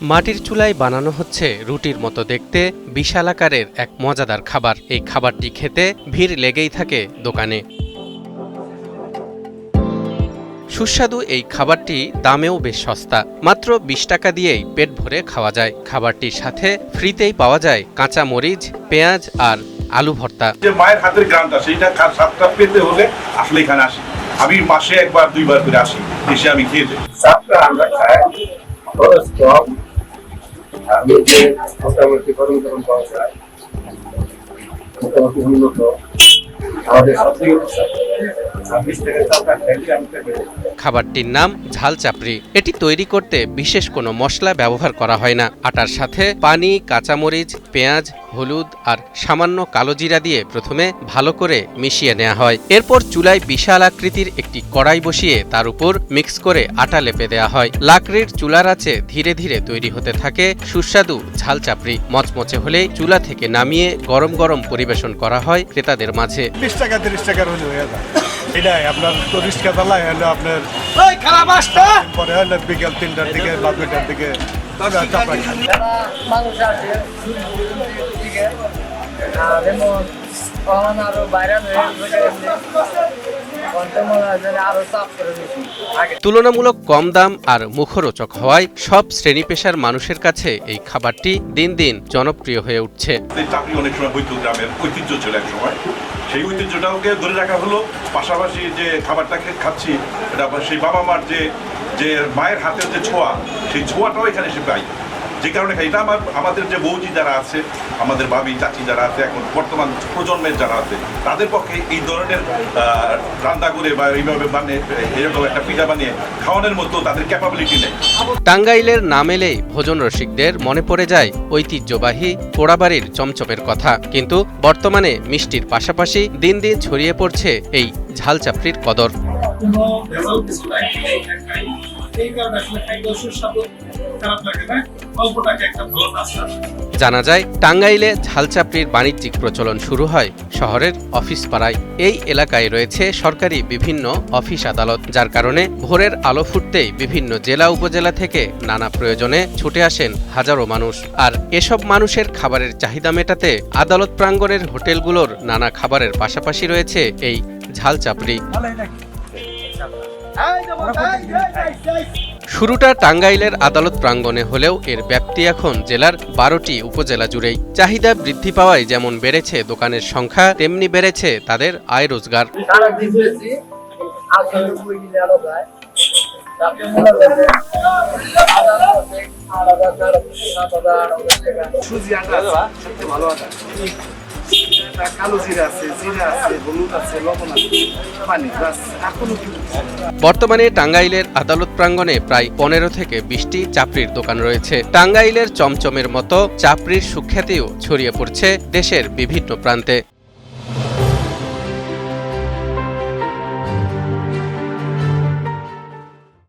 মাটির চুলায় বানানো হচ্ছে রুটির মতো দেখতে বিশাল আকারের এক মজাদার খাবার। এই খাবারটি খেতে ভিড় লেগেই থাকে দোকানে। সুস্বাদু এই খাবারটি দামেও বেশ সস্তা, মাত্র ২০ টাকা দিয়েই পেট ভরে খাওয়া যায়। খাবারটির সাথে ফ্রিতেই পাওয়া যায় কাঁচা মরিচ, পেঁয়াজ আর আলু ভর্তা। যে মায়ের হাতের গ্রামটা সেইটা স্বাদটা পেতে হলে আসলে এখানে আসি। আমি মাসে একবার দুইবার করে আসি, এসে আমি খেয়ে যাই। আমরা খাই মোটামুটি গরম গরম পাওয়া যায়, মোটামুটি উন্নত। খাবারটির নাম ঝাল চাপড়ি। এটি তৈরি করতে বিশেষ কোনো মশলা ব্যবহার করা হয় না। আটার সাথে পানি, কাঁচামরিচ, পেঁয়াজ, হলুদ আর সামান্য কালো জিরা দিয়ে প্রথমে ভালো করে মিশিয়ে নেওয়া হয়। এরপর চুলায় বিশাল আকৃতির একটি কড়াই বসিয়ে তার উপর মিক্স করে আটা লেপে দেওয়া হয়। লাকড়ির চুলার আঁচে ধীরে ধীরে তৈরি হতে থাকে সুস্বাদু ঝাল চাপড়ি। মচমচে হলেই চুলা থেকে নামিয়ে গরম গরম পরিবেশন করা হয় ক্রেতাদের মাঝে। ২০ টাকা ৩০ টাকার হলে হয়ে যায়। এটাই আপনার তো রিক্সা চালায় হলে আপনার পরে হলে বিকেল ৩টার দিকে বা ২টার দিকে তুলনামূলক কম দাম আর মুখরোচক হওয়ায় সব শ্রেণী পেশার মানুষের কাছে এই খাবারটি দিন দিন জনপ্রিয় হয়ে উঠছে। চাকরি অনেক সময় বৈদ্য গ্রামের ঐতিহ্য ছিল এক সময়, সেই ঐতিহ্যটাকে ধরে রাখা হলো। পাশাপাশি যে খাবারটাকে খাচ্ছি এটা সেই বাবা মার যে মায়ের হাতের যে ছোঁয়া, সেই ছোঁয়াটাও এখানে এসে পাই। যে কারণে এটা আমাদের যে বৌজি যারা আছে, আমাদের ভাবি চাচি যারা আছে, এখন বর্তমান প্রজন্মের যারা আছে, তাদের পক্ষে এই ধরনের রান্না করে বা এইভাবে বানিয়ে এরকম একটা পিঠা বানিয়ে খাওয়ানোর মতো তাদের ক্যাপাবিলিটি নেই। টাঙ্গাইলের নাম এলেই ভোজন রসিকদের মনে পড়ে যায় ঐতিহ্যবাহী পোড়াবাড়ির চমচমের কথা। কিন্তু বর্তমানে মিষ্টির পাশাপাশি দিন দিন ছড়িয়ে পড়ছে এই ঝাল চাপড়ির কদর। জানা যায় টাঙ্গাইলে ঝাল চাপড়ির বাণিজ্যিক প্রচলন শুরু হয় শহরের অফিস পাড়ায়। এই এলাকায় রয়েছে সরকারি বিভিন্ন অফিস আদালত, যার কারণে ভোরের আলো ফুটতেই বিভিন্ন জেলা উপজেলা থেকে নানা প্রয়োজনে ছুটে আসেন হাজারো মানুষ। আর এসব মানুষের খাবারের চাহিদা মেটাতে আদালত প্রাঙ্গণের হোটেলগুলোর নানা খাবারের পাশাপাশি রয়েছে এই ঝাল চাপড়ি। শুরুটা টাঙ্গাইলের আদালত প্রাঙ্গণে হলেও এর ব্যাপ্তি এখন জেলার ১২টি উপজেলা জুড়েই। চাহিদা বৃদ্ধি পাওয়ায় যেমন বেড়েছে দোকানের সংখ্যা, তেমনি বেড়েছে তাদের আয় রোজগার। বর্তমানে টাঙ্গাইলের আদালত প্রাঙ্গণে প্রায় ১৫ থেকে ২০টি চাপড়ির দোকান রয়েছে। টাঙ্গাইলের চমচমের মতো চাপড়ির সুখ্যাতিও ছড়িয়ে পড়ছে দেশের বিভিন্ন প্রান্তে।